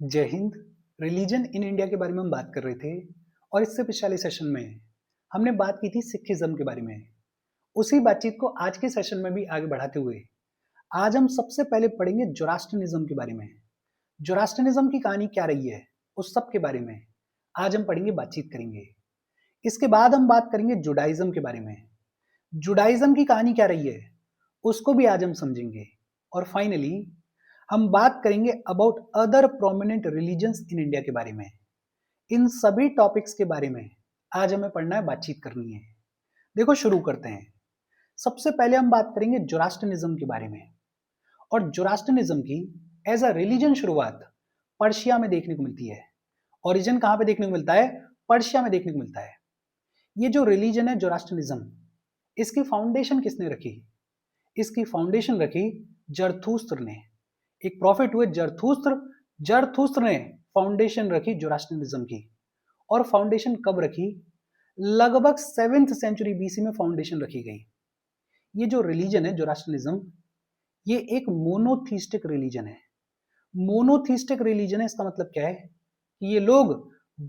जय Hind. Religion in India के बारे में हम बात कर रहे थे और इससे पिछले सेशन में हमने बात की थी सिखिज्म के बारे में। उसी बातचीत को आज के सेशन में भी आगे बढ़ाते हुए आज हम सबसे पहले पढ़ेंगे जोरास्ट्रियनिज्म के बारे में। जोरास्ट्रियनिज्म की कहानी क्या रही है उस सब के बारे में आज हम पढ़ेंगे, बातचीत करेंगे। इसके बाद हम बात करेंगे जुडाइज्म के बारे में। जुडाइज्म की कहानी क्या रही है उसको भी आज हम समझेंगे। और फाइनली हम बात करेंगे about other prominent religions in India के बारे में। इन सभी टॉपिक्स के बारे में आज हमें पढ़ना है, बातचीत करनी है। देखो शुरू करते हैं। सबसे पहले हम बात करेंगे जोरास्ट्रियनिज्म के बारे में। और जोरास्ट्रियनिज्म की एज अ रिलीजन शुरुआत पर्शिया में देखने को मिलती है। ओरिजिन कहां पे देखने को मिलता है? पर्शिया में देखने को मिलता है। ये जो रिलीजन है जोरास्ट्रियनिज्म, इसकी फाउंडेशन किसने रखी? इसकी फाउंडेशन रखी जरथुस्त्र ने। एक प्रॉफिट हुए जरथुस्त्र ने फाउंडेशन रखी जोरास्ट्रियनिज्म की। और फाउंडेशन कब रखी? लगभग 7th सेंचुरी बीसी में फाउंडेशन रखी गई। ये जो रिलीजन है जोरास्ट्रियनिज्म, ये एक मोनोथीस्टिक रिलीजन है। मोनोथीस्टिक रिलीजन है, इसका मतलब क्या है कि ये लोग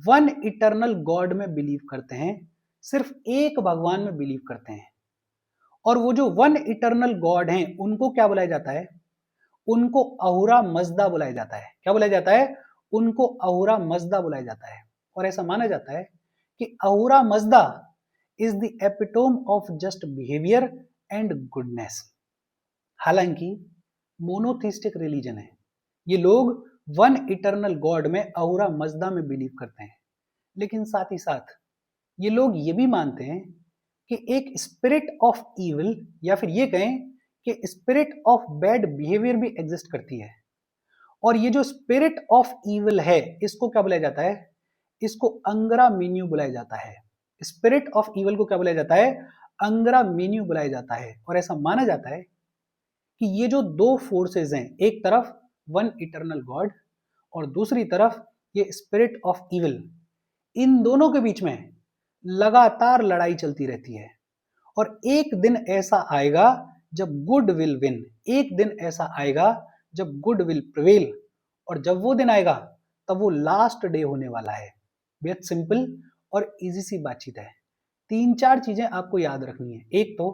वन इटर्नल गॉड में बिलीव करते हैं, सिर्फ एक भगवान में बिलीव करते हैं। और वो जो वन इटर्नल गॉड हैं उनको क्या बुलाया जाता है? उनको अहुरा मजदा बुलाया जाता है। क्या बुलाया जाता है? उनको अहुरा मजदा बुलाया जाता है। और ऐसा माना जाता है कि Ahura Mazda is the epitome of just behaviour and goodness. हालांकि मोनोथिस्टिक रिलीजन है, ये लोग वन इटर्नल गॉड में अहुरा मजदा में बिलीव करते हैं, लेकिन साथ ही साथ ये लोग ये भी मानते हैं कि एक स्पिरिट ऑफ इविल या फिर ये कहें कि स्पिरिट ऑफ बैड बिहेवियर भी एग्जिस्ट करती है। और ये जो स्पिरिट ऑफ इविल है इसको क्या बुलाया जाता है? इसको अंगरा मेन्यू बुलाया जाता है। स्पिरिट ऑफ इविल को क्या बुलाया जाता है? अंगरा मेन्यू बुलाया जाता है। और ऐसा माना जाता है कि ये जो दो फोर्सेस हैं, एक तरफ वन इटर्नल गॉड और दूसरी तरफ ये स्पिरिट ऑफ इविल, इन दोनों के बीच में लगातार लड़ाई चलती रहती है। और एक दिन ऐसा आएगा जब गुड विल विन। एक दिन ऐसा आएगा जब गुड विल प्रिवेल। और जब वो दिन आएगा तब वो लास्ट डे होने वाला है। बेहद सिंपल और इजी सी बातचीत है। 3-4 चीजें आपको याद रखनी है। एक तो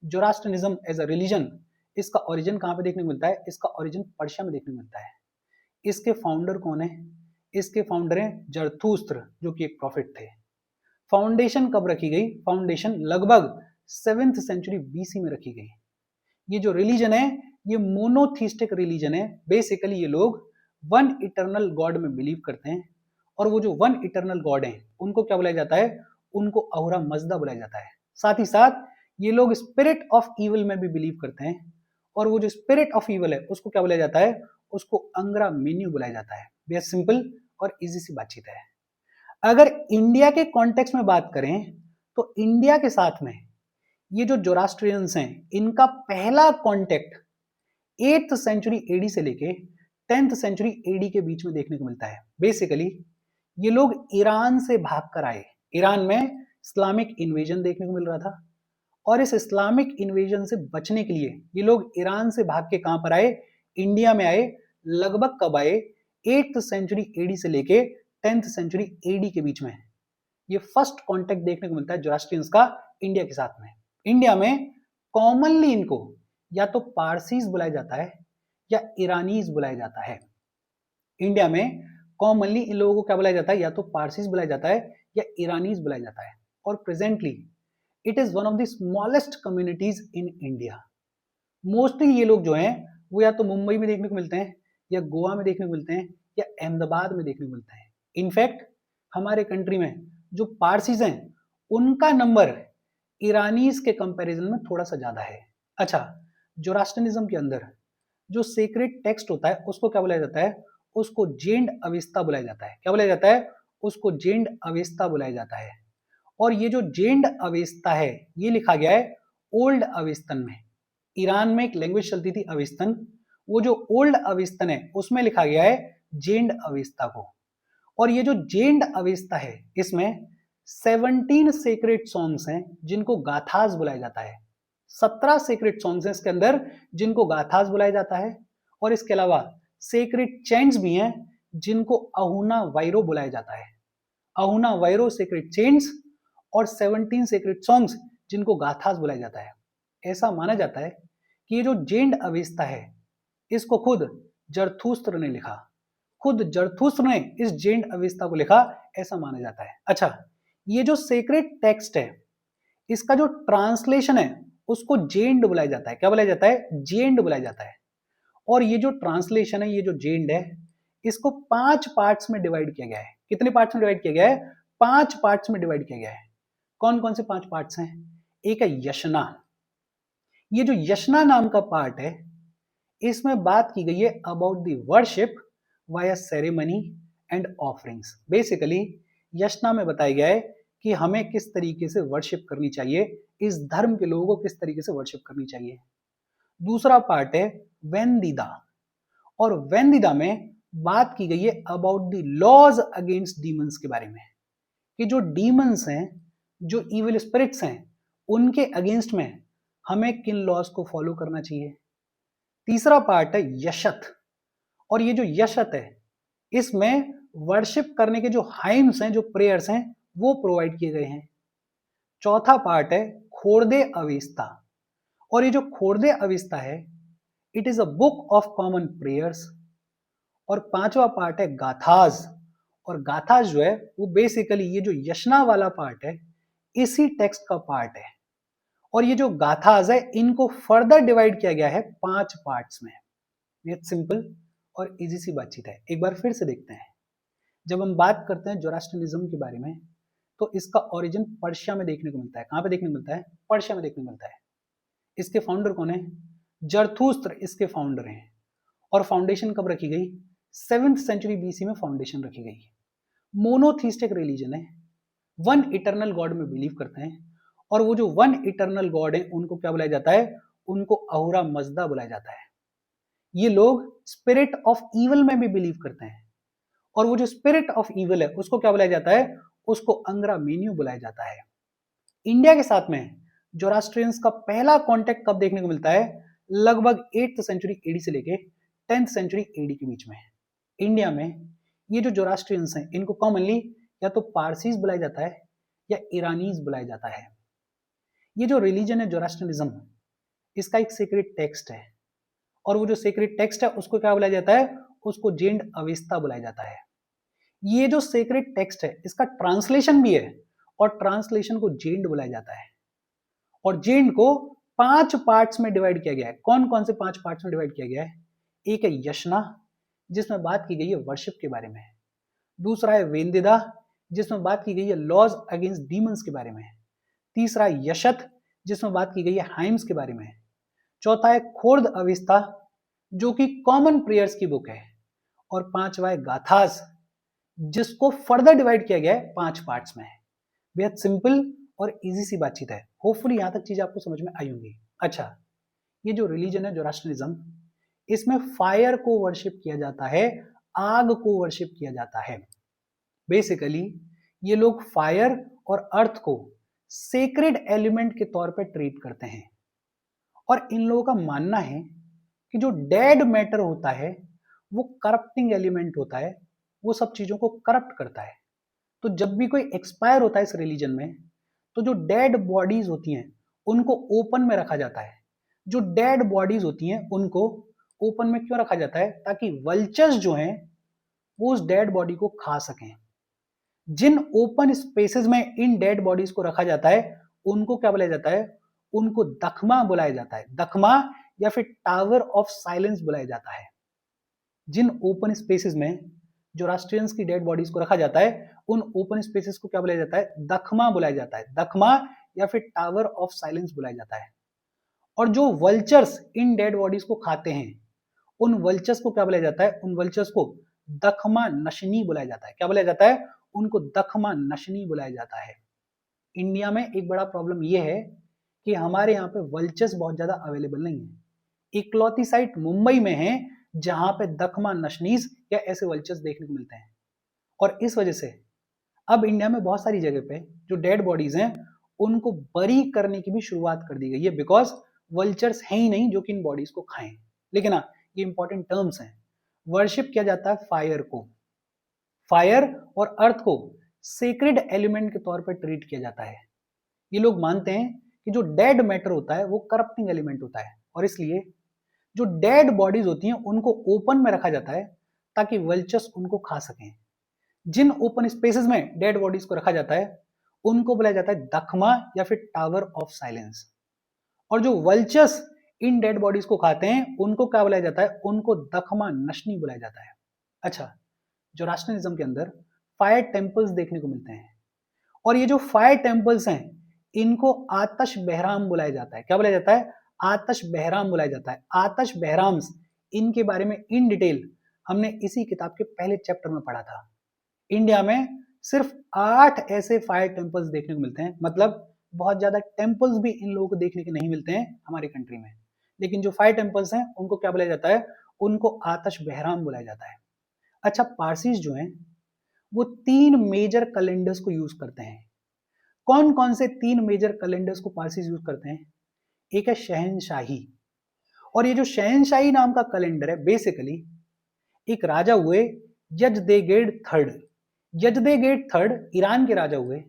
जोरास्ट्रियनिज्म एज अ रिलीजन, इसका ओरिजिन कहां पे देखने को मिलता है? इसका ओरिजिन पर्शिया में देखने को मिलता है। इसके फाउंडर कौन है? इसके फाउंडर हैं जरथुस्त्र, जो कि एक प्रॉफिट थे। फाउंडेशन कब रखी गई? फाउंडेशन लगभग 7th सेंचुरी बीसी में रखी गई। ये जो रिलीजन है ये मोनोथीस्टिक रिलीजन है। बेसिकली ये लोग वन इटर्नल गॉड में बिलीव करते हैं। और वो जो वन इटर्नल गॉड हैं उनको क्या बुलाया जाता है? उनको अहुरा मजदा बुलाया जाता है। साथ ही साथ ये लोग स्पिरिट ऑफ इविल में भी बिलीव करते हैं। और वो जो स्पिरिट ऑफ इविल है उसको क्या बुलाया जाता है? उसको अंगरा मेन्यू बुलाया जाता है। बेहद सिंपल और इजी सी बातचीत है। अगर इंडिया के कॉन्टेक्स्ट में बात करें तो इंडिया के साथ में ये जो जोरास्ट्रियंस हैं इनका पहला कांटेक्ट 8th सेंचुरी एडी से लेके 10th सेंचुरी एडी के बीच में देखने को मिलता है। बेसिकली ये लोग ईरान से भागकर आए। ईरान में इस्लामिक इन्वेजन देखने को मिल रहा था और इस इस्लामिक इन्वेजन से बचने के लिए ये लोग ईरान से भाग के कहां पर आए? इंडिया में आए। लगभग कब आए? 8th सेंचुरी एडी से लेके 10th सेंचुरी एडी के बीच में ये फर्स्ट कांटेक्ट देखने को मिलता है जोरास्ट्रियंस का इंडिया के साथ में। इंडिया में कॉमनली इनको या तो पारसीज बुलाया जाता है या ईरानीज बुलाया जाता है। इंडिया में कॉमनली इन लोगों को क्या बुलाया जाता है? या तो पारसीज बुलाया जाता है या ईरानीज बुलाया जाता है। और presently it is one of the smallest communities in India. Mostly ये लोग जो हैं वो या तो मुंबई में देखने को मिलते हैं या गोवा में देखने को मिलते हैं या अहमदाबाद में देखने को मिलते हैं। इनफैक्ट हमारे कंट्री में जो पारसीज हैं उनका नंबर ईरानीज के कंपैरिजन में थोड़ा सा ज्यादा है। अच्छा, जोरास्ट्रियनिज्म के अंदर जो सेक्रेट टेक्स्ट होता है उसको क्या बुलाया जाता है? उसको जेंड अवेस्ता बुलाया जाता है। क्या बुलाया जाता है? उसको जेंड अवेस्ता बुलाया जाता है। और ये जो जेंड अवेस्ता है ये लिखा गया है ओल्ड अवेस्तन में। ईरान में एक लैंग्वेज चलती थी अवेस्तन, वो जो ओल्ड अवेस्तन है उसमें लिखा गया है जेंड अवेस्ता को। और ये जो जेंड अवेस्ता है इसमें 17 सेक्रेट सॉन्ग्स हैं जिनको गाथास बुलाया जाता है। 17 सेक्रेट सॉन्ग्स हैं इसके अंदर जिनको गाथास बुलाया जाता है। और इसके अलावा सेक्रेट चैंट्स भी हैं जिनको अहुना वायरो बुलाया जाता है। अहुना वायरो सेक्रेट चेन्स और 17 सेक्रेट सॉन्ग्स जिनको गाथास बुलाया जाता है। ऐसा माना जाता है कि ये जो जेंड अवेस्ता है इसको खुद जरथुस्त्र ने लिखा। खुद जरथुस्त्र ने इस जेंड अवेस्ता को लिखा, ऐसा माना जाता है। अच्छा, ये जो सेक्रेट टेक्स्ट है इसका जो ट्रांसलेशन है उसको जेंड बुलाया जाता है। क्या बुलाया जाता है? जेंड बुलाया जाता है। और ये जो ट्रांसलेशन है, ये जो जेंड है, इसको 5 पार्ट्स में डिवाइड किया गया है। कितने पार्ट्स में डिवाइड किया गया है? 5 पार्ट्स में डिवाइड किया गया है। कौन कौन से 5 पार्ट्स हैं? एक है यशना। ये जो यशना नाम का पार्ट है इसमें बात की गई है about the worship via ceremony and offerings. Basically Yasna में बताया गया है कि हमें किस तरीके से वर्शिप करनी चाहिए, इस धर्म के लोगों को किस तरीके से वर्शिप करनी चाहिए। दूसरा पार्ट है वेंदिदा, और वेंदिदा में बात की गई है about the laws against demons के बारे में, कि जो डीमंस हैं, जो इविल स्पिरिट्स हैं, उनके अगेंस्ट में हमें किन लॉज को फॉलो करना चाहिए। तीसरा पार्ट है यशत, और ये जो यशत है इसमें वर्शिप करने के जो हाइम्स हैं, जो प्रेयर्स हैं, वो प्रोवाइड किए गए हैं। चौथा पार्ट है खोरदे अवेस्ता, और ये जो खोरदे अवेस्ता है it is a book of common prayers. और पांचवा पार्ट है गाथाज, और गाथाज जो है वो बेसिकली ये जो यशना वाला पार्ट है इसी टेक्स्ट का पार्ट है। और ये जो गाथाज है इनको फर्दर डिवाइड किया गया है 5 पार्ट्स में। ये सिंपल और इजी सी बातचीत है। एक बार फिर से देखते हैं। जब हम बात करते हैं जोरास्ट्रियनिज्म के बारे में तो इसका ओरिजिन पर्शिया में देखने को मिलता है। कहां पे देखने को मिलता है? पर्शिया में देखने को मिलता है। इसके फाउंडर कौन है? जरथुस्त्र इसके फाउंडर हैं। और फाउंडेशन कब रखी गई? 7th सेंचुरी बीसी में फाउंडेशन रखी गई। मोनोथीस्टिक रिलीजन है, वन इटरनल गॉड में बिलीव करते हैं। और वो जो वन इटरनल गॉड है उनको क्या बुलाया जाता है? उनको अहुरा मजदा बुलाया जाता है। ये लोग स्पिरिट ऑफ इविल में भी बिलीव करते हैं, और वो जो स्पिरिट ऑफ इविल है उसको क्या बुलाया जाता है? उसको अंग्रा मेन्यू बुलाया जाता है। इंडिया के साथ में जोरास्ट्रियंस का पहला कांटेक्ट कब देखने को मिलता है? लगभग 8th सेंचुरी एडी से लेके 10th सेंचुरी एडी के बीच में। इंडिया में ये जो जोरास्ट्रियंस हैं इनको कॉमनली या तो पारसीज बुलाया जाता है या ईरानीज बुलाया जाता है। ये जो रिलीजन है जोरास्ट्रियनिज्म, इसका एक सीक्रेट टेक्स्ट है, और वो जो सीक्रेट टेक्स्ट है उसको क्या बुलाया जाता है? उसको जेंड अवेस्ता बुलाया जाता है। ये जो सीक्रेट टेक्स्ट है इसका ट्रांसलेशन भी है, और ट्रांसलेशन को जेंड बुलाया जाता है। और जेंड को 5 पार्ट्स में डिवाइड किया गया है। कौन कौन से 5 पार्ट्स में डिवाइड किया गया है? एक है यशना, जिसमें बात की गई है वर्शिप के बारे में। दूसरा है वेंदिदा, जिसमें बात की गई है लॉज अगेंस्ट डीमंस के बारे में। तीसरा है यशत, जिसमें बात की गई है हाइम्स के बारे में। चौथा है खोर्द अवेस्ता, जो कि कॉमन प्रेयर्स की बुक है। और पांचवा है गाथास, जिसको फर्दर डिवाइड किया गया है 5 पार्ट्स में। बेहद सिंपल और इजी सी बातचीत है। होपफुली यहां तक चीजें आपको समझ में आई होंगी। अच्छा, ये जो रिलीजन है जोरास्ट्रियनिज्म, इसमें फायर को वर्शिप किया जाता है, आग को वर्शिप किया जाता है। बेसिकली ये लोग फायर और अर्थ को सेक्रेड एलिमेंट के तौर पर ट्रीट करते हैं। और इन लोगों का मानना है कि जो डेड मैटर होता है वो करप्टिंग एलिमेंट होता है, वो सब चीजों को करप्ट करता है। तो जब भी कोई एक्सपायर होता है इस रिलीजन में, तो जो डेड बॉडीज होती हैं उनको ओपन में रखा जाता है। जो डेड बॉडीज होती हैं उनको ओपन में क्यों रखा जाता है? ताकि वल्चर्स जो हैं वो उस डेड बॉडी को खा सकें। जिन ओपन स्पेसेस में इन डेड बॉडीज को रखा जाता है उनको क्या बुलाया जाता है? उनको दखमा बुलाया जाता है। दखमा या फिर टावर ऑफ साइलेंस बुलाया जाता है। जिन ओपन स्पेसेस में जोरास्ट्रियंस की डेड बॉडीज को रखा जाता है उन ओपन स्पेसेस को क्या बुलाया जाता है? दखमा बुलाया जाता है। दखमा या फिर टावर ऑफ साइलेंस बुलाया जाता है। और जो वल्चर्स इन डेड बॉडीज को खाते हैं उन वल्चर्स को क्या बुलाया जाता है? उन वल्चर्स को दखमा नशनी बुलाया जाता है। क्या बुलाया जाता है? उनको दखमा नशनी बुलाया जाता है। इंडिया में एक बड़ा प्रॉब्लम यह है कि हमारे यहाँ पे वल्चर्स बहुत ज्यादा अवेलेबल नहीं है। इकलौती साइट मुंबई में है जहां पे दखमा नशनीज या ऐसे वल्चर्स देखने को मिलते हैं। और इस वजह से अब इंडिया में बहुत सारी जगह पे जो डेड बॉडीज हैं उनको बरी करने की भी शुरुआत कर दी गई है, बिकॉज वल्चर्स हैं ही नहीं जो कि इन बॉडीज को खाएं। लेकिन हाँ, ये इंपॉर्टेंट टर्म्स हैं। वर्शिप किया जाता है फायर को, फायर और अर्थ को सेक्रेड एलिमेंट के तौर पर ट्रीट किया जाता है। ये लोग मानते हैं कि जो डेड मैटर होता है वो करप्टिंग एलिमेंट होता है, और इसलिए जो डेड बॉडीज होती हैं उनको ओपन में रखा जाता है ताकि वल्चर्स उनको खा सकें। जिन ओपन स्पेसेस में डेड बॉडीज को रखा जाता है उनको बुलाया जाता है दखमा या फिर टावर ऑफ साइलेंस। और जो वल्चर्स इन डेड बॉडीज को खाते हैं उनको क्या बुलाया जाता है? उनको दखमा नशनी बुलाया जाता है। अच्छा, जोरास्ट्रियनिज्म के अंदर फायर टेम्पल्स देखने को मिलते हैं, और ये जो फायर टेम्पल्स हैं इनको आतश बहराम बुलाया जाता है। क्या बुलाया जाता है? आतश बहराम बुलाया जाता है। आतश बहराम्स, इनके बारे में इन डिटेल हमने इसी किताब के पहले चैप्टर में पढ़ा था। इंडिया में सिर्फ 8 ऐसे फायर टेम्पल्स देखने को मिलते हैं, मतलब बहुत ज्यादा टेम्पल्स भी इन लोगों को देखने के नहीं मिलते हैं हमारी कंट्री में। लेकिन जो फायर टेम्पल्स हैं उनको क्या बुलाया जाता है? उनको आतश बहराम बुलाया जाता है। अच्छा, पारसीज जो हैं वो 3 मेजर कैलेंडर्स को यूज करते हैं। कौन कौन से 3 मेजर कैलेंडर्स को पारसीज यूज करते हैं? एक है शहनशाही, और ये जो शहनशाही नाम का कैलेंडर है बेसिकली एक राजा हुए यजदेगेड थर्ड। यजदेगेड थर्ड ईरान के राजा हुए।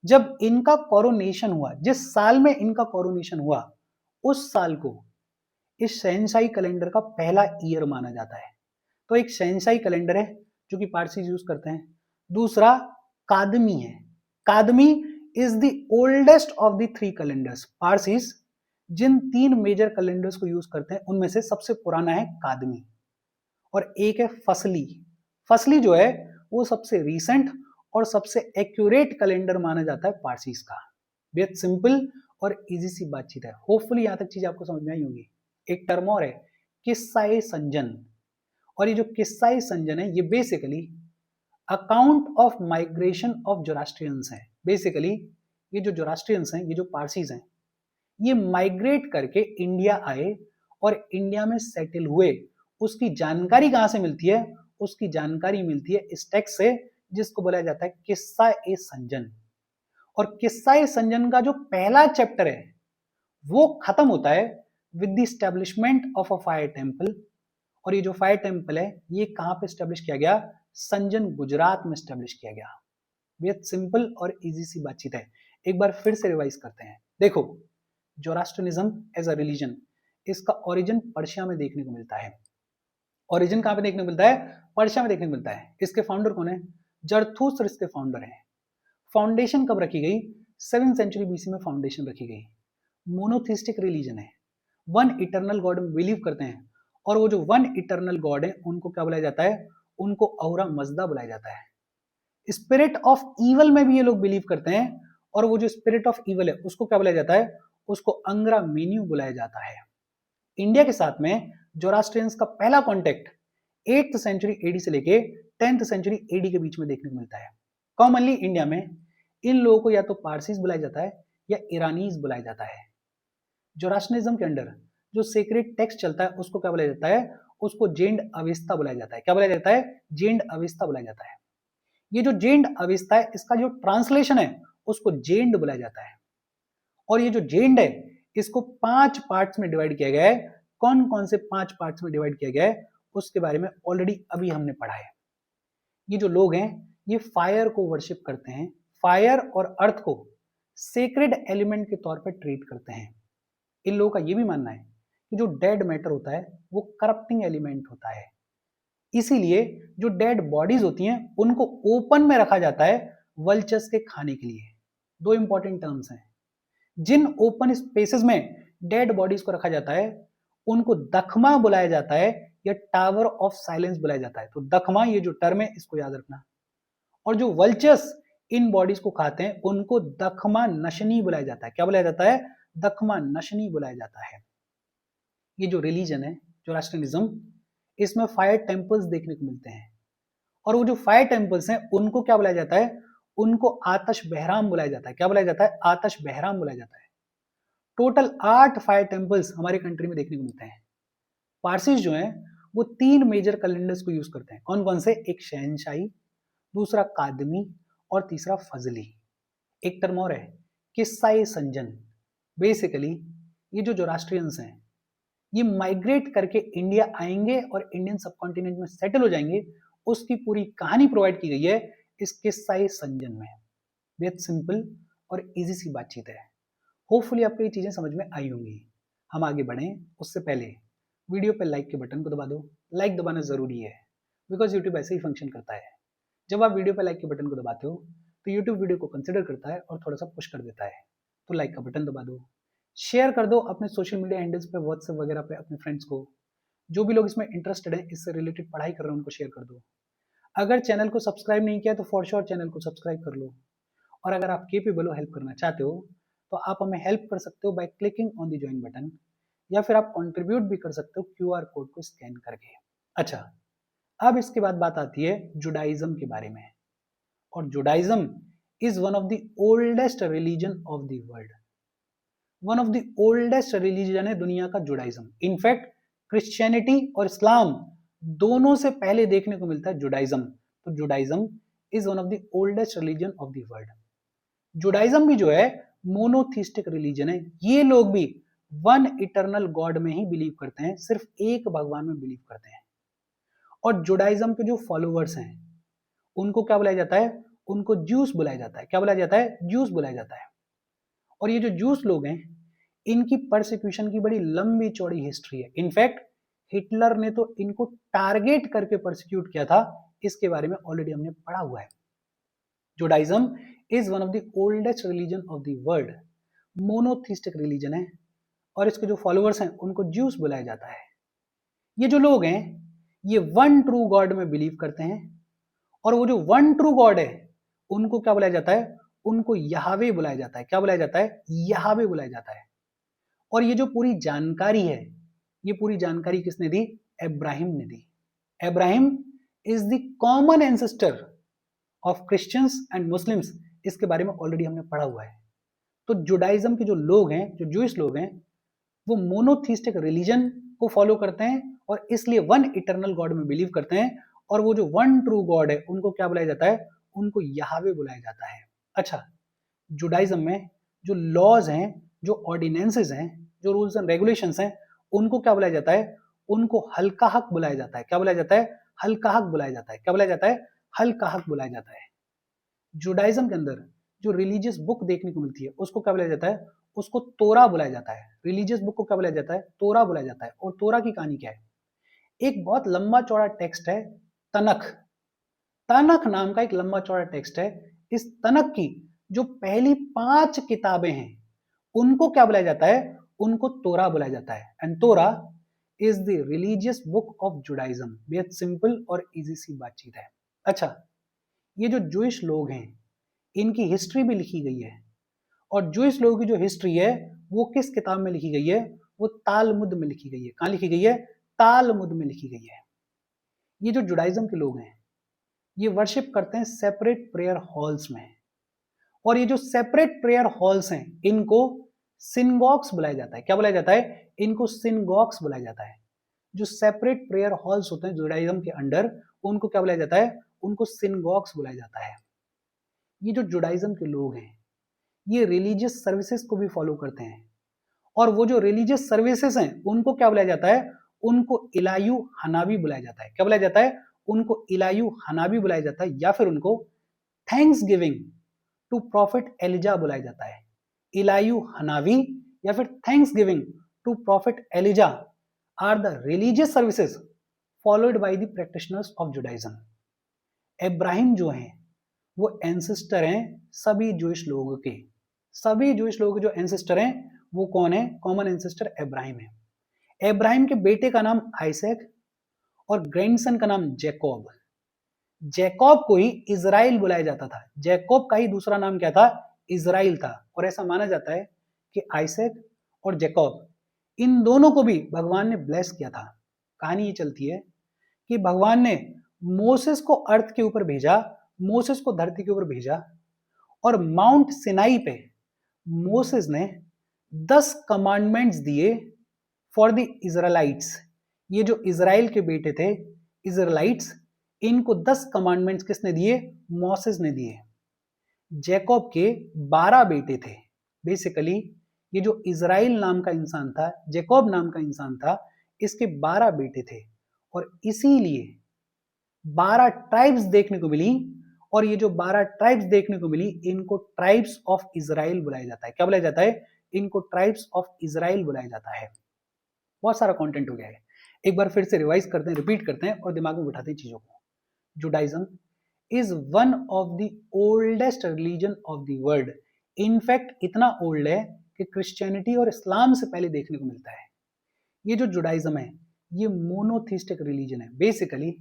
जब इनका कोरोनेशन हुआ, जिस साल में इनका कोरोनेशन हुआ उस साल को इस शहनशाही कैलेंडर का पहला ईयर माना जाता है। तो एक शहनशाही कैलेंडर है जो कि पारसीज यूज करते हैं। दूसरा कादमी है। Kadmi is the oldest of the 3 calendars. Parsis जिन 3 मेजर कैलेंडर्स को यूज करते हैं उनमें से सबसे पुराना है कादमी। और एक है फसली। फसली जो है वो सबसे रीसेंट और सबसे एक्यूरेट कैलेंडर माना जाता है पारसीज का। बेहद सिंपल और इजी सी बातचीत है। होपफुली यहां तक चीज आपको समझ में आई होगी। एक टर्म और है किस्सा-ए संजन, और ये जो किस्सा-ए संजन है ये basically account of migration of Zoroastrians है। बेसिकली ये जो जोरास्ट्रियंस हैं, ये जो पारसीज हैं, ये माइग्रेट करके इंडिया आए और इंडिया में सेटल हुए। उसकी जानकारी कहां से मिलती है? उसकी जानकारी मिलती है इस टेक्स्ट से जिसको बोला जाता है किस्सा-ए संजन। और किस्सा-ए संजन का जो पहला चैप्टर है वो खत्म होता है with the establishment of a fire temple. और ये जो फायर टेम्पल है ये कहां पे एस्टेब्लिश किया गया? संजन, गुजरात में एस्टेब्लिश किया गया। बेहद सिंपल और इजी सी बातचीत है। एक बार फिर से रिवाइज करते हैं। देखो, जोरास्ट्रियनिज्म एज अ रिलीजन, इसका ओरिजिन पर्शिया में देखने को मिलता है। ओरिजिन कहां पे देखने को मिलता है? पर्शिया में देखने को मिलता है। इसके फाउंडर कौन है? जरथुस्त्र इसके फाउंडर हैं। फाउंडेशन कब रखी गई? 7th सेंचुरी बीसी में फाउंडेशन रखी गई। मोनोथिस्टिक रिलीजन है, वन इटर्नल गॉड में बिलीव करते हैं, और वो जो वन इटर्नल गॉड है उनको क्या बुलाया जाता है? उनको औरा मजदा बुलाया जाता है। स्पिरिट ऑफ इवल में भी ये लोग बिलीव करते हैं, और वो जो स्पिरिट ऑफ इवल है उसको क्या बुलाया जाता है? उसको अंग्रा मेन्यू बुलाया जाता है। इंडिया के साथ में जोरास्ट्रियंस का पहला कॉन्टेक्ट 8th सेंचुरी एडी से लेके 10th सेंचुरी एडी के बीच में देखने को मिलता है। कॉमनली इंडिया में इन लोगों को या तो पारसीज बुलाया जाता है या ईरानीज बुलाया जाता है। जोरास्ट्रियनिज्म के अंडर जो सेक्रेट टेक्स्ट चलता है उसको क्या बुलाया जाता है? उसको जेंड अविस्ता बुलाया जाता है। क्या बुलाया जाता है? जेंड अविस्ता बुलाया जाता है। ये जो जेंड अविस्ता है इसका जो ट्रांसलेशन है उसको जेंड बुलाया जाता है। और ये जो जेंड है इसको 5 पार्ट्स में डिवाइड किया गया है। कौन कौन से 5 पार्ट्स में डिवाइड किया गया है उसके बारे में ऑलरेडी अभी हमने पढ़ा है। ये जो लोग हैं ये फायर को वर्शिप करते हैं। फायर और अर्थ को सेक्रेड एलिमेंट के तौर पर ट्रीट करते हैं। इन लोगों का ये भी मानना है कि जो डेड मैटर होता है वो करप्टिंग एलिमेंट होता है। इसीलिए जो डेड बॉडीज होती हैं उनको ओपन में रखा जाता है वल्चर्स के खाने के लिए। 2 इंपॉर्टेंट टर्म्स हैं। जिन ओपन स्पेसेस में डेड बॉडीज को रखा जाता है उनको दखमा बुलाया जाता है या टावर ऑफ साइलेंस बुलाया जाता है। तो दखमा ये जो टर्म है इसको याद रखना। और जो वल्चर्स इन बॉडीज को खाते हैं उनको दखमा नशनी बुलाया जाता है। क्या बुलाया जाता है? दखमा नशनी बुलाया जाता है। ये जो रिलीजन है जोरास्ट्रियनिज्म, इसमें फायर टेम्पल्स देखने को मिलते हैं, और वो जो फायर टेम्पल्स हैं उनको क्या बुलाया जाता है? उनको आतश बहराम बुलाया जाता है। क्या बुलाया जाता है? आतश बहराम बुलाया जाता है। टोटल 8 फायर टेम्पल्स हमारे कंट्री में देखने को मिलते हैं। पारसीज जो हैं वो 3 मेजर कैलेंडर्स को यूज करते हैं। कौन कौन से? एक शहनशाही, दूसरा कादमी और तीसरा फजली। एक टर्म और है किस्सा-ए संजन। बेसिकली ये जो जोरास्ट्रियंस हैं ये माइग्रेट करके इंडिया आएंगे और इंडियन सबकॉन्टिनेंट में सेटल हो जाएंगे। उसकी पूरी कहानी प्रोवाइड की गई है इस किस्सा संजन में। बेहद सिंपल और इजी सी बातचीत है। होपफुली आपको ये चीजें समझ में आई होंगी। हम आगे बढ़ें उससे पहले वीडियो पे लाइक के बटन को दबा दो। लाइक दबाना जरूरी है बिकॉज यूट्यूब ऐसे ही फंक्शन करता है। जब आप वीडियो पे लाइक के बटन को दबाते हो तो यूट्यूब वीडियो को कंसिडर करता है और थोड़ा सा पुश कर देता है। तो लाइक का बटन दबा दो, शेयर कर दो अपने सोशल मीडिया हैंडल्स पे, व्हाट्सएप वगैरह पे अपने फ्रेंड्स को। जो भी लोग इसमें इंटरेस्टेड हैं, इससे रिलेटेड पढ़ाई कर रहे हैं, उनको शेयर कर दो। अगर चैनल को सब्सक्राइब नहीं किया तो फॉर श्योर चैनल को सब्सक्राइब कर लो। और अगर आप केपेबल हो, हेल्प करना चाहते हो, तो आप हमें हेल्प कर सकते हो by clicking on the join button, या फिर आप कंट्रीब्यूट भी कर सकते हो क्यूआर कोड को स्कैन करके। अच्छा, अब इसके बाद बात आती है जुडाइज्म के बारे में। और Judaism is one of the oldest religion of the world. One of the oldest religion है दुनिया का जुडाइज्म। इनफैक्ट क्रिश्चियनिटी और इस्लाम दोनों से पहले देखने को मिलता है जुडाइज्म। तो Judaism is one of the oldest religion of the world. Judaism भी जो है मोनोथिस्टिक रिलीजन है। ये लोग भी वन इटर्नल गॉड में ही बिलीव करते हैं, सिर्फ एक भगवान में बिलीव करते हैं। और जुडाइज्म के जो फॉलोअर्स हैं उनको क्या बुलाया जाता है? उनको ज्यूस बुलाया जाता है। क्या बुलाया जाता है? ज्यूस बुलाया जाता है। और ये जो ज्यूस लोग हैं इनकी परसिक्यूशन की बड़ी लंबी चौड़ी हिस्ट्री है। इनफैक्ट हिटलर ने तो इनको टारगेट करके परसिक्यूट किया था। इसके बारे में ऑलरेडी हमने पढ़ा हुआ है। Judaism is one of the oldest religion of the world. Monotheistic religion है और इसके जो फॉलोअर्स हैं उनको ज्यूस बुलाया जाता है। ये जो लोग हैं ये वन ट्रू गॉड में बिलीव करते हैं। और वो जो वन ट्रू गॉड है उनको क्या बुलाया जाता है? उनको यहावे बुलाया जाता है। क्या बुलाया जाता है? यहावे बुलाया जाता है। और ये जो पूरी जानकारी है, ये पूरी जानकारी किसने दी? इब्राहिम ने दी। Ibrahim is the common ancestor of Christians and Muslims. इसके बारे में ऑलरेडी हमने पढ़ा हुआ है। तो जुडाइज्म के जो लोग हैं, जो जूइश लोग हैं, वो मोनोथिस्टिक रिलीजन को फॉलो करते हैं और इसलिए वन इटर्नल गॉड में बिलीव करते हैं। और वो जो वन ट्रू गॉड है उनको क्या बुलाया जाता है? उनको यहावे बुलाया जाता है। अच्छा, जुडाइज्म में जो लॉज हैं, जो ऑर्डिनेंसेस हैं, जो रूल्स एंड रेगुलेशंस हैं, उनको क्या बुलाया जाता है? उनको हल्का हक बुलाया जाता है। क्या बुलाया जाता है? हल्का हक बुलाया जाता है। क्या बुलाया जाता है? हल्का हक बुलाया जाता है। जुडाइज्म के अंदर जो रिलीजियस बुक देखने को मिलती है उसको क्या बुलाया जाता है? उसको तोरा बुलाया जाता है। रिलीजियस बुक को क्या बुलाया जाता है? तोरा बुलाया जाता है। और तोरा की कहानी क्या है? एक बहुत लंबा चौड़ा टेक्स्ट है, तनख। तनख नाम का एक लंबा चौड़ा टेक्स्ट है। इस तनख की जो पहली 5 किताबें हैं उनको क्या बुलाया जाता है? उनको तोरा बुलाया जाता है। एंड तोरा is the religious book of Judaism. बेहद सिंपल और इजी सी बातचीत है। अच्छा, ये जो जूइश लोग हैं इनकी हिस्ट्री भी लिखी गई है। और जूइश लोगों की जो हिस्ट्री है वो किस किताब में लिखी गई है? वो तालमुद में लिखी गई है। कहां लिखी गई है? तालमुद में लिखी गई है। ये जो जुडाइज्म के लोग हैं ये वर्शिप करते हैं सेपरेट प्रेयर हॉल्स में। और ये जो सेपरेट प्रेयर हॉल्स हैं इनको सिनगॉग्स बुलाया जाता है। क्या बुलाया जाता है? इनको सिनगॉग्स बुलाया जाता है। जो सेपरेट प्रेयर हॉल्स होते हैं जुडाइज्म के अंडर उनको क्या बुलाया जाता है? उनको सिनगॉग्स बुलाया जाता है। ये जो जुडाइज्म के लोग हैं ये रिलीजियस सर्विसेज को भी फॉलो करते हैं। और वो जो रिलीजियस सर्विसेज हैं उनको क्या बुलाया जाता है? उनको इलायू हनाबी बुलाया जाता है। क्या बुलाया जाता है? उनको इलायू हनाबी बुलाया जाता है, या फिर उनको thanks giving to prophet Elijah बुलाया जाता है। इलायू हनावी या फिर thanks giving to prophet Elijah are the religious services followed by the practitioners of Judaism. Ibrahim जो हैं वो एंसेस्टर हैं सभी जूइश लोगों के। सभी जूइश लोगों के जो एंसेस्टर हैं वो कौन है? कॉमन एंसेस्टर इब्राहिम है। इब्राहिम के बेटे का नाम आइसैक और ग्रैंडसन का नाम जैकब। जैकब को ही इजराइल बुलाया जाता था। जैकब का ही दूसरा नाम क्या था? इजराइल था। और ऐसा माना जाता है कि आइसैक और जैकब इन दोनों को भी भगवान ने ब्लेस किया था। कहानी ये चलती है कि भगवान ने मोसेस को अर्थ के ऊपर भेजा, मोसेस को धरती के ऊपर भेजा, और माउंट सिनाई पे मोसेस ने 10 कमांडमेंट्स दिए फॉर द इजराइलाइट्स। ये जो इजराइल के बेटे थे इजराइलाइट्स, इनको 10 कमांडमेंट्स किसने दिए? मोसेस ने दिए। जैकब के 12 बेटे थे। बेसिकली ये जो इजराइल नाम का इंसान था, जैकब नाम का इंसान था, इसके 12 बेटे थे। और इसीलिए 12 ट्राइब्स देखने को मिली, और ये जो 12 ट्राइब्स देखने को मिली इनको ट्राइब्स ऑफ इजराइल बुलाया जाता है। क्या बुलाया जाता है? इनको ट्राइब्स ऑफ इजराइल बुलाया जाता है। बहुत सारा कंटेंट हो गया है, एक बार फिर से रिवाइज करते हैं, रिपीट करते हैं और दिमाग में बिठाते हैं चीजों को। Judaism is one of the oldest religion of the world. In fact इतना ओल्ड है कि क्रिश्चियनिटी और इस्लाम से पहले देखने को मिलता है। ये जो जुडाइज्म है ये मोनोथिस्टिक रिलीजन है। बेसिकली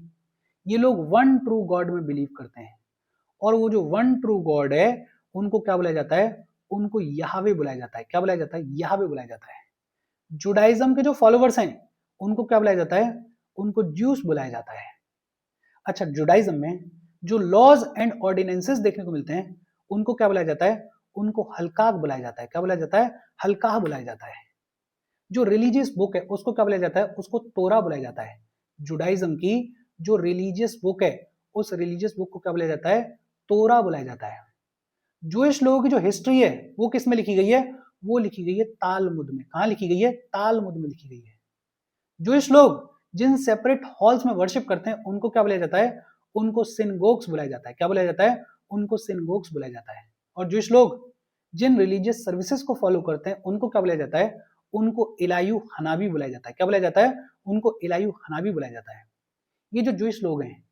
ये लोग वन ट्रू गॉड में बिलीव करते हैं, और वो जो वन ट्रू गॉड है उनको क्या बुलाया जाता है? उनको यहावे बुलाया जाता है। क्या बुलाया जाता है? यहावे बुलाया जाता है। जुडाइज्म के जो फॉलोवर्स हैं उनको क्या बुलाया जाता है? उनको ज्यूस बुलाया जाता है। अच्छा, जुडाइज्म में जो लॉज एंड ऑर्डिनेंसेस देखने को मिलते हैं उनको क्या बुलाया जाता है? उनको हल्काह बुलाया जाता है। क्या बुलाया जाता है? हल्काह बुलाया जाता है। जो रिलीजियस बुक है उसको क्या बुलाया जाता है? उसको तोरा बुलाया जाता है। जुडाइज्म की जो रिलीजियस बुक है उस रिलीजियस बुक को क्या बुलाया जाता है? तोरा बुलाया जाता है। जूइश लोगों की जो हिस्ट्री है वो किस में लिखी गई है? वो लिखी गई है तालमुद में। कहां लिखी गई है? तालमुद में लिखी गई है। जूइश लोग जिन सेपरेट हॉल्स में वर्शिप करते हैं उनको क्या बुलाया जाता है? उनको सिनगोग्स बुलाया जाता है। क्या बुलाया जाता है? उनको सिनगोग्स बुलाया जाता है। और जूइश लोग जिन रिलीजियस सर्विसेज को फॉलो करते हैं उनको क्या बुलाया जाता है? उनको इलायू हनाबी बुलाया जाता है। क्या बुलाया जाता है? उनको इलायू हनाबी बुलाया जाता है। ये जो जूइश लोग हैं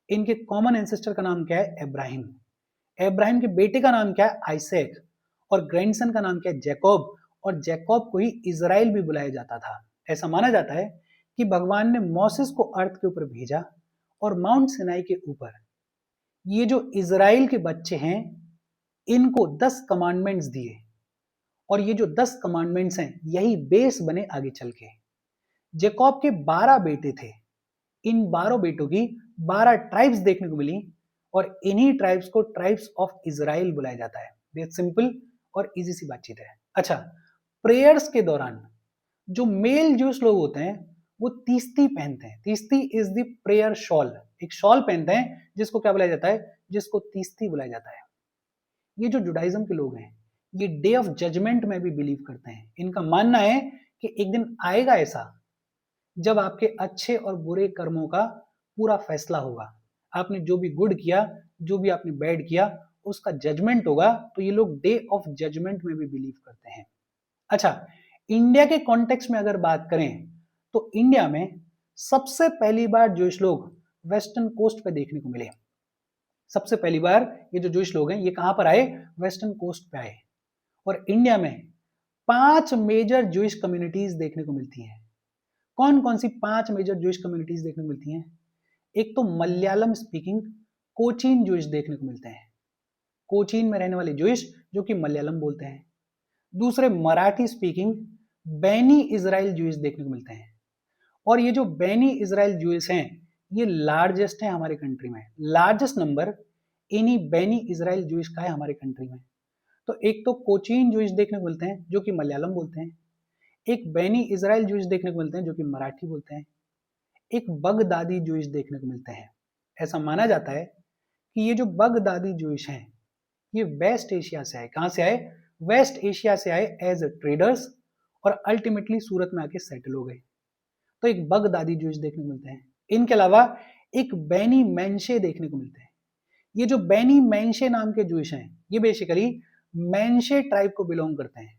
इनके कॉमन एंसेस्टर का नाम क्या है? इब्राहिम। इब्राहिम के बेटे का नाम क्या है? आइसैक। और ग्रैंडसन का नाम क्या है? जैकब। और जैकब को ही इजराइल भी बुलाया जाता था। ऐसा माना जाता है कि भगवान ने मोसेस को अर्थ के ऊपर भेजा और माउंट सिनाई के ऊपर ये जो इजराइल के बच्चे हैं इनको 10 कमांडमेंट्स दिए, और ये जो 10 कमांडमेंट्स हैं यही बेस बने आगे चल के। जैकब के 12 बेटे थे। इन 12 बेटों की 12 ट्राइब्स देखने को मिली, और इन्हीं ट्राइब्स को ट्राइब्स ऑफ इजराइल बुलाया जाता है। बहुत सिंपल और इजी सी बातचीत है। अच्छा, प्रेयर्स के दौरान जो मेल जूस लोग होते हैं वो तीस्ती पहनते हैं। तीस्ती इज द प्रेयर शॉल। एक शॉल पहनते हैं जिसको क्या बुलाया जाता है? जिसको तीस्ती बुलाया जाता है। ये जो जुडाइज्म के लोग हैं ये डे ऑफ जजमेंट में भी बिलीव करते हैं। इनका मानना है कि एक दिन आएगा ऐसा जब आपके अच्छे और बुरे कर्मों का पूरा फैसला होगा। आपने जो भी गुड किया, जो भी आपने बैड किया, उसका जजमेंट होगा। तो ये लोग डे ऑफ जजमेंट में भी बिलीव करते हैं। अच्छा, इंडिया के कॉन्टेक्स्ट में अगर बात करें तो इंडिया में सबसे पहली बार जूइश लोग वेस्टर्न कोस्ट पे देखने को मिले। सबसे पहली बार ये जो जूइश लोग हैं ये कहां पर आए? वेस्टर्न कोस्ट पे आए। और इंडिया में 5 मेजर जूइश कम्युनिटीज देखने को मिलती हैं। कौन कौन सी 5 मेजर जूइश कम्युनिटीज देखने को मिलती हैं? एक तो मलयालम स्पीकिंग कोचीन जूइश देखने को मिलते हैं। कोचीन में रहने वाले जूइश जो कि मलयालम बोलते हैं। दूसरे मराठी स्पीकिंग बैनी इजराइल जूइश देखने को मिलते हैं। और ये जो बैनी इजराइल जूइश हैं ये लार्जेस्ट है हमारे कंट्री में। लार्जेस्ट नंबर इन्हीं बैनी इजराइल जूइश का है हमारे कंट्री में। तो एक तो कोचीन जूइश देखने को मिलते हैं जो कि मलयालम बोलते हैं, एक बैनी इजराइल जूइश देखने को मिलते हैं जो कि मराठी बोलते हैं, एक बगदादी जूइश देखने को मिलते हैं। ऐसा माना जाता है कि ये जो बगदादी जूइश हैं ये वेस्ट एशिया से आए। कहां से आए? वेस्ट एशिया से आए एज ट्रेडर्स, और अल्टीमेटली सूरत में आके सेटल हो गए। तो एक बगदादी जूइश देखने को मिलते हैं। इनके अलावा एक बैनी मैंशे देखने को मिलते हैं। ये जो बैनी मैंशे नाम के जूइश हैं ये बेसिकली मैंशे ट्राइब को बिलोंग करते हैं।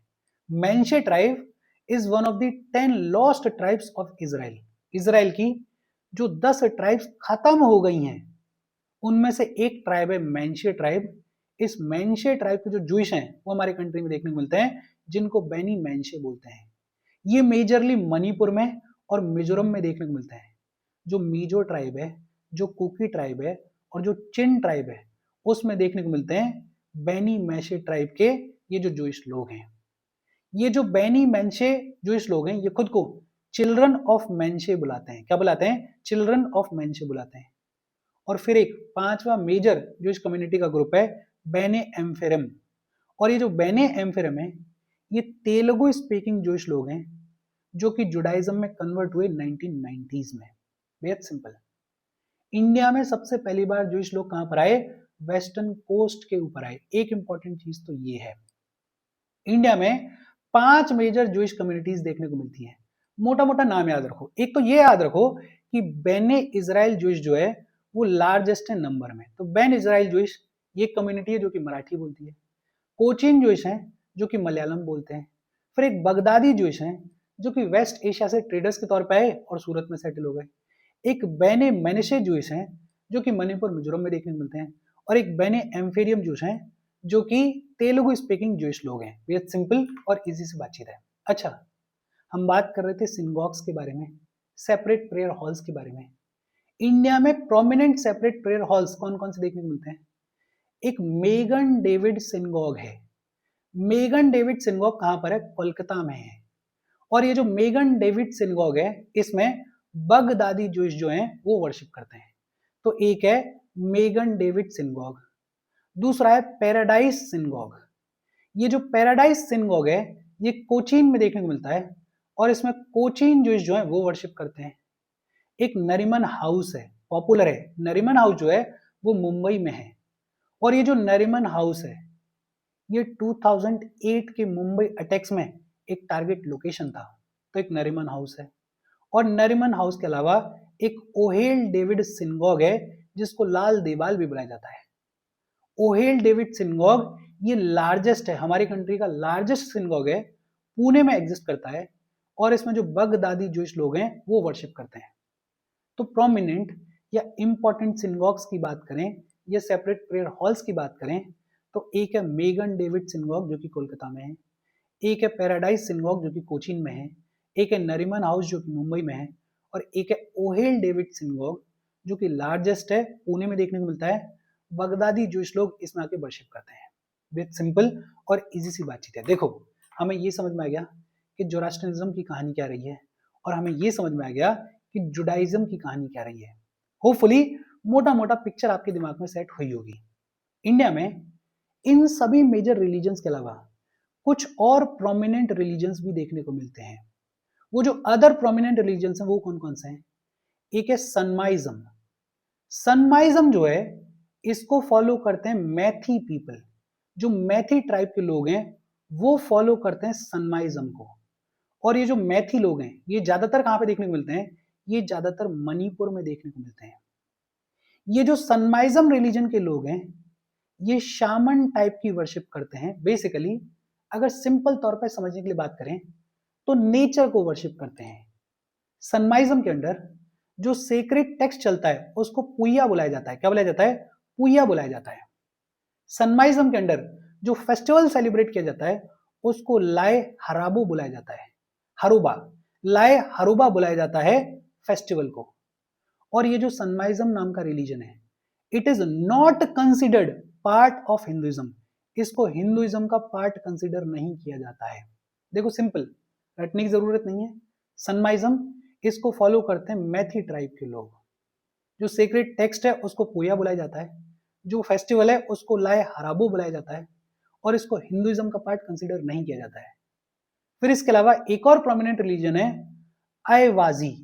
Menashe tribe is one of the 10 lost tribes of Israel. Israel की जो 10 ट्राइब्स खत्म हो गई हैं उनमें से एक ट्राइब है मैंशे ट्राइब। इस मैंशे ट्राइब के जो जूइश हैं वो हमारे कंट्री में देखने को मिलते हैं जिनको बैनी मैंशे बोलते हैं। ये मेजरली मणिपुर में और मिजोरम में देखने को मिलते हैं। जो मीजो ट्राइब है, जो कुकी ट्राइब है और जो चिन ट्राइब है उसमें देखने को मिलते हैं बैनी मैशे ट्राइब के ये जो जूइश लोग हैं। ये जो बैनी मैंशे जूइश लोग हैं ये खुद को चिल्ड्रन ऑफ मैंशे बुलाते हैं। क्या बुलाते हैं? चिल्ड्रन ऑफ मैंशे बुलाते हैं। और फिर एक 5वां मेजर जूइश कम्युनिटी का ग्रुप है बेने एम्फेरम। और ये जो बेने एम्फेरम है ये तेलुगु स्पीकिंग जूइश लोग हैं जो कि जुडाइज्म में कन्वर्ट हुए 1990s में। बेहद सिंपल। इंडिया में सबसे पहली बार जूइश लोग कहां पर आए? वेस्टर्न कोस्ट के ऊपर आए। एक इंपॉर्टेंट चीज तो ये है, इंडिया में 5 मेजर जूइश कम्युनिटीज देखने को मिलती हैं। मोटा मोटा नाम याद रखो। एक तो ये याद रखो कि बेने इजराइल जूइश जो है वो लार्जेस्ट है नंबर में। तो बेन इजराइल जोइश ये कम्युनिटी है जो कि मराठी बोलती है। कोचिन जोइश हैं जो कि मलयालम बोलते हैं। फिर एक बगदादी जोइश हैं जो कि वेस्ट एशिया से ट्रेडर्स के तौर पर आए और सूरत में सेटल हो गए। एक बेने मेनेशे जोइश हैं जो कि मणिपुर मिजोरम में देखने को मिलते हैं। और एक बेने एम्फेरियम जोइश हैं जो कि तेलुगु स्पीकिंग जोइश लोग हैं। बेहद सिंपल और इजी सी बातचीत है। अच्छा, हम बात कर रहे थे सिनगॉग्स के बारे में, सेपरेट प्रेयर हॉल्स के बारे में। इंडिया में प्रोमिनेंट सेपरेट प्रेयर हॉल्स कौन कौन से देखने को मिलते हैं? एक मेगन डेविड सिनगॉग है। मेगन डेविड सिनगॉग कहां पर है? कोलकाता में है। और ये जो मेगन डेविड सिनगॉग है इसमें बगदादी जोइश जो हैं वो वर्शिप करते हैं। तो एक है मेगन डेविड सिनगॉग, दूसरा है पैराडाइज सिनगॉग। ये जो पैराडाइज सिनगॉग है ये कोचीन में देखने को मिलता है और इसमें कोचीन जोइश जो है वो वर्शिप करते हैं। एक नरीमन हाउस है, पॉपुलर है। नरीमन हाउस जो है वो मुंबई में है। और ये जो नरीमन हाउस है ये 2008 के मुंबई अटैक्स में एक टारगेट लोकेशन था। तो एक नरीमन हाउस है। और नरीमन हाउस के अलावा एक ओहेल डेविड सिनगॉग है जिसको लाल देवाल भी बुलाया जाता है। ओहेल डेविड सिनगॉग ये लार्जेस्ट है, हमारी कंट्री का लार्जेस्ट सिनगॉग है, पुणे में एग्जिस्ट करता है। और इसमें जो बगदादी जोइश लोग हैं वो वर्शिप करते हैं। तो प्रोमिनेंट या इंपॉर्टेंट सिनगॉग्स की बात करें या सेपरेट प्रेयर हॉल्स की बात करें तो एक है मेगन डेविड सिनगॉग जो कि कोलकाता में है, एक है पैराडाइज सिनगॉग जो कि कोचीन में है, एक है नरीमन हाउस जो कि मुंबई में है, और एक है ओहेल डेविड सिनगॉग जो कि लार्जेस्ट है, पुणे में देखने को मिलता है। बगदादी जोइश लोग इसमें आके वर्शिप करते हैं। बेहद सिंपल और इजी सी बातचीत है। देखो, हमें ये समझ में आ गया कि जोरास्ट्रियनिज्म की कहानी क्या रही है और हमें ये समझ में आ गया कि जुडाइज्म की कहानी क्या रही है। होपफुली मोटा मोटा पिक्चर आपके दिमाग में सेट हुई होगी। इंडिया में इन सभी मेजर रिलीजन्स के अलावा कुछ और प्रोमिनेंट रिलीजन्स भी देखने को मिलते हैं। वो जो अदर प्रोमिनेंट रिलीजन्स हैं वो कौन कौन से हैं? एक है सनमाइज्म। सनमाइज्म जो है इसको फॉलो करते हैं मैथी पीपल। जो मैथी ट्राइब के लोग हैं वो फॉलो करते हैं सनमाइज्म को। और ये जो मैथी लोग हैं ये ज्यादातर कहां पे देखने को मिलते हैं? ये ज्यादातर मणिपुर में देखने को मिलते हैं। ये जो सनमाइज्म रिलीजन के लोग हैं ये शामन टाइप की वर्शिप करते हैं। बेसिकली अगर सिंपल तौर पर समझने के लिए बात करें तो नेचर को वर्शिप करते हैं। सनमाइज्म के अंदर जो सेक्रेट टेक्स्ट चलता है उसको पुया बुलाया जाता है। क्या बुलाया जाता है? पुया बुलाया जाता है। सनमाइज्म के अंदर जो फेस्टिवल सेलिब्रेट किया जाता है उसको लाए हराबो बुलाया जाता है। हरुबा, लाए हरुबा बुलाया जाता है फेस्टिवल को। और ये जो सनमाइज्म नाम का रिलीजन है it is not considered part of Hinduism. इसको हिंदुइज्म का पार्ट कंसिडर नहीं किया जाता है। देखो, सिंपल, रटने की जरूरत नहीं है। सनमाइज्म इसको फॉलो करते हैं मैथी ट्राइब के लोग। जो सीक्रेट टेक्स्ट है उसको पुया बुलाया जाता है, जो फेस्टिवल है उसको लाए हराबो बुलाया जाता है, और इसको हिंदुइज्म का पार्ट कंसिडर नहीं किया जाता है। फिर इसके अलावा एक और प्रोमिनेंट रिलीजन है अयवाजी।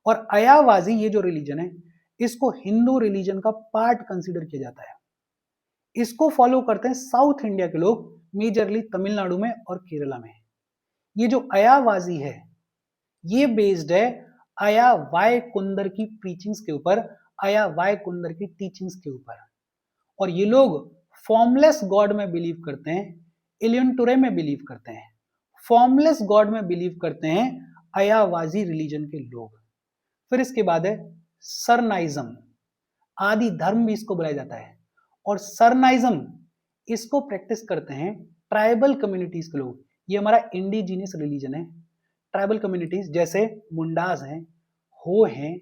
और अयावाजी ये जो रिलीजन है इसको हिंदू रिलीजन का पार्ट कंसिडर किया जाता है। इसको फॉलो करते हैं साउथ इंडिया के लोग, मेजरली तमिलनाडु में और केरला में। ये जो अयावाजी है ये बेस्ड है अया वाय कुंदर की प्रीचिंग्स के ऊपर, अया वाय कुंदर की टीचिंग्स के ऊपर। और ये लोग फॉर्मलेस गॉड में बिलीव करते हैं, इलियंटुरे में बिलीव करते हैं, फॉर्मलेस गॉड में बिलीव करते हैं अयावाजी रिलीजन के लोग। फिर इसके बाद है सरनाइज्म। आदि धर्म भी इसको बुलाया जाता है। और सरनाइज्म इसको प्रैक्टिस करते हैं ट्राइबल कम्युनिटीज के लोग। ये हमारा इंडिजीनियस रिलीजन है। ट्राइबल कम्युनिटीज जैसे मुंडास हैं, हो हैं,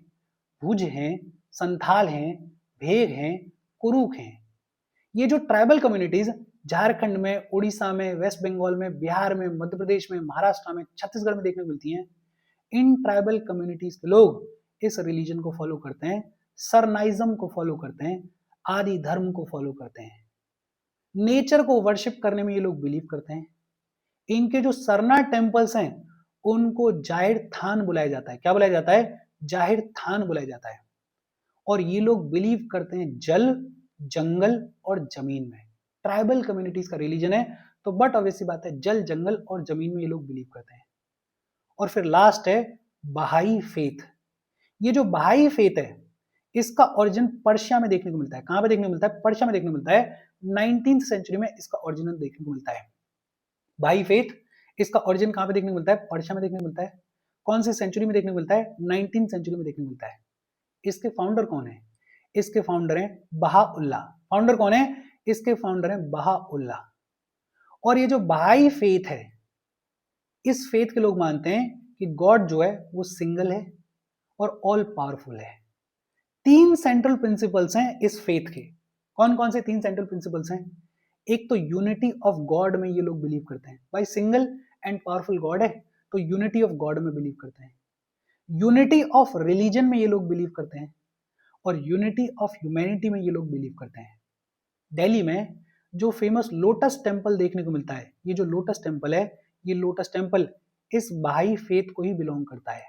भुज हैं, संथाल हैं, भेग हैं, कुरुक हैं। ये जो ट्राइबल कम्युनिटीज झारखंड में, उड़ीसा में, वेस्ट बंगाल में, बिहार में, मध्य प्रदेश में, महाराष्ट्र में, छत्तीसगढ़ में देखने को मिलती हैं, इन ट्राइबल कम्युनिटीज के लोग इस रिलीजन को फॉलो करते हैं, सरनाइज्म को फॉलो करते हैं, आदि धर्म को फॉलो करते हैं। नेचर को वर्शिप करने में ये लोग बिलीव करते हैं। इनके जो सरना टेम्पल्स हैं उनको जाहिर थान बुलाया जाता है। क्या बुलाया जाता है? जाहिर थान बुलाया जाता है। और ये लोग बिलीव करते हैं जल, जंगल और जमीन में। ट्राइबल कम्युनिटीज का रिलीजन है तो बट ऑब्वियसली बात है जल, जंगल और जमीन में ये लोग बिलीव करते हैं। और फिर लास्ट है बहाई फेथ। ये जो बहाई फेथ है इसका ओरिजिन पर्शिया में देखने को मिलता है। कहां पे देखने को मिलता है? पर्शिया में देखने को मिलता है। 19th सेंचुरी में इसका ओरिजिन देखने को मिलता है। बाई फेथ इसका ओरिजिन कहां पे देखने को मिलता है? पर्शिया में देखने को मिलता है। कौन सी सेंचुरी में देखने को मिलता है? 19th सेंचुरी में देखने को मिलता है। इसके फाउंडर कौन है? इसके फाउंडर हैं बहाउल्लाह। फाउंडर कौन है? इसके फाउंडर हैं बहाउल्लाह। और ये जो बहाई फेथ है, इस फेथ के लोग मानते हैं कि गॉड जो है वो सिंगल है और ऑल पावरफुल है। 3 सेंट्रल प्रिंसिपल्स हैं इस फेथ के। कौन कौन से 3 सेंट्रल प्रिंसिपल्स हैं? एक तो यूनिटी ऑफ गॉड में ये लोग बिलीव करते हैं। भाई सिंगल एंड पावरफुल गॉड है तो यूनिटी ऑफ गॉड में बिलीव करते हैं। यूनिटी ऑफ रिलीजन में ये लोग बिलीव करते हैं और यूनिटी ऑफ ह्यूमैनिटी में ये लोग बिलीव करते हैं। दिल्ली में जो फेमस लोटस टेम्पल देखने को मिलता है, ये जो लोटस टेम्पल है, ये लोटस टेम्पल इस बहाई फेथ को ही बिलोंग करता है।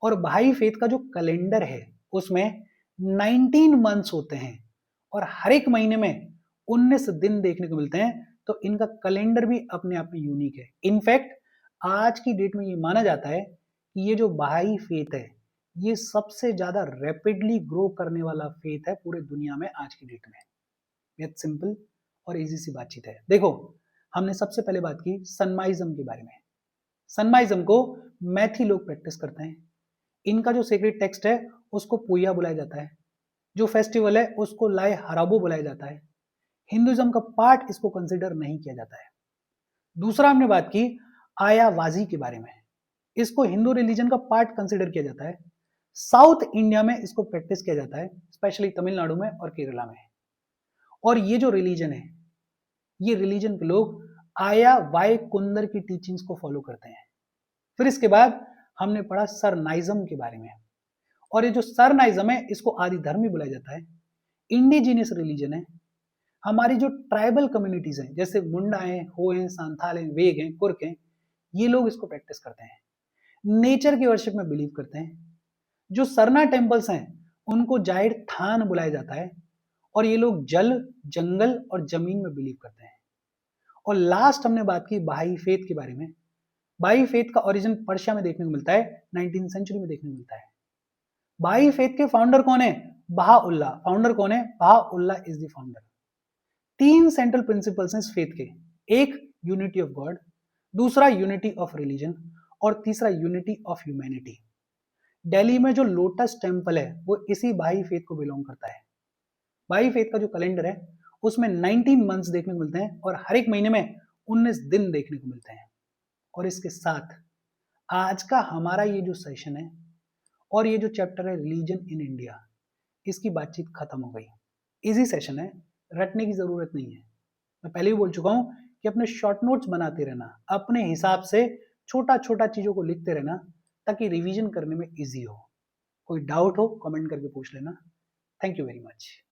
और बहाई फेथ का जो कैलेंडर है उसमें 19 मंथ्स होते हैं और हर एक महीने में 19 दिन देखने को मिलते हैं। तो इनका कैलेंडर भी अपने आप में यूनिक है। इनफैक्ट आज की डेट में ये माना जाता है कि ये जो बहाई फेथ है ये सबसे ज्यादा रैपिडली ग्रो करने वाला फेथ है पूरे दुनिया में आज की डेट में। बहुत सिंपल और इजी सी बातचीत है। देखो, हमने सबसे पहले बात की सनमाइज्म के बारे में। सनमाइज्म को मैथी लोग प्रैक्टिस करते हैं। इनका जो सीक्रेट टेक्स्ट है उसको पुया बुलाया जाता है। जो फेस्टिवल है उसको लाए हराबो बुलाया जाता है। हिंदुइज्म का पार्ट इसको कंसिडर नहीं किया जाता है। दूसरा हमने बात की आयावाजी के बारे में। इसको हिंदू रिलीजन का पार्ट कंसिडर किया जाता है। साउथ इंडिया में इसको प्रैक्टिस किया जाता है, स्पेशली तमिलनाडु में और केरला में। और ये जो रिलीजन है, ये रिलीजन के लोग आया वाई कुंदर की टीचिंग्स को फॉलो करते हैं। फिर इसके बाद हमने पढ़ा सरनाइज्म के बारे में। और ये जो सरनाइज्म है इसको आदि धर्म भी बुलाया जाता है। इंडिजिनियस रिलीजन है। हमारी जो ट्राइबल कम्युनिटीज हैं जैसे मुंडा हैं, हो हैं, सांथाल हैं, वेग हैं, कुर्क हैं, ये लोग इसको प्रैक्टिस करते हैं। नेचर की वर्शिप में बिलीव करते हैं। जो सरना टेम्पल्स हैं उनको जाहिर थान बुलाया जाता है और ये लोग जल, जंगल और जमीन में बिलीव करते हैं। और लास्ट हमने बात की बहाई फेथ के बारे में। बहाई फेथ का ओरिजिन पर्शिया में देखने को मिलता है, 19th सेंचुरी में देखने को मिलता है। बहाई फेथ के फाउंडर कौन है? बहाउल्लाह। फाउंडर कौन है? Baha'u'llah is the founder. 3 central principles हैं इस फेथ के। एक यूनिटी ऑफ गॉड, दूसरा यूनिटी ऑफ रिलीजन और तीसरा यूनिटी ऑफ ह्यूमैनिटी। दिल्ली में जो लोटस टेम्पल है वो इसी बहाई फेथ को बिलोंग करता है। बहाई फेथ का जो कैलेंडर है उसमें 19 मंथ्स देखने को मिलते हैं और हर एक महीने में 19 दिन देखने को मिलते हैं। और इसके साथ आज का हमारा ये जो सेशन है और ये जो चैप्टर है रिलीजन इन इंडिया, इसकी बातचीत खत्म हो गई। इजी सेशन है, रटने की जरूरत नहीं है। मैं पहले ही बोल चुका हूं कि अपने शॉर्ट नोट्स बनाते रहना, अपने हिसाब से छोटा छोटा चीजों को लिखते रहना ताकि रिवीजन करने में इजी हो। कोई डाउट हो कमेंट करके पूछ लेना। Thank you very much.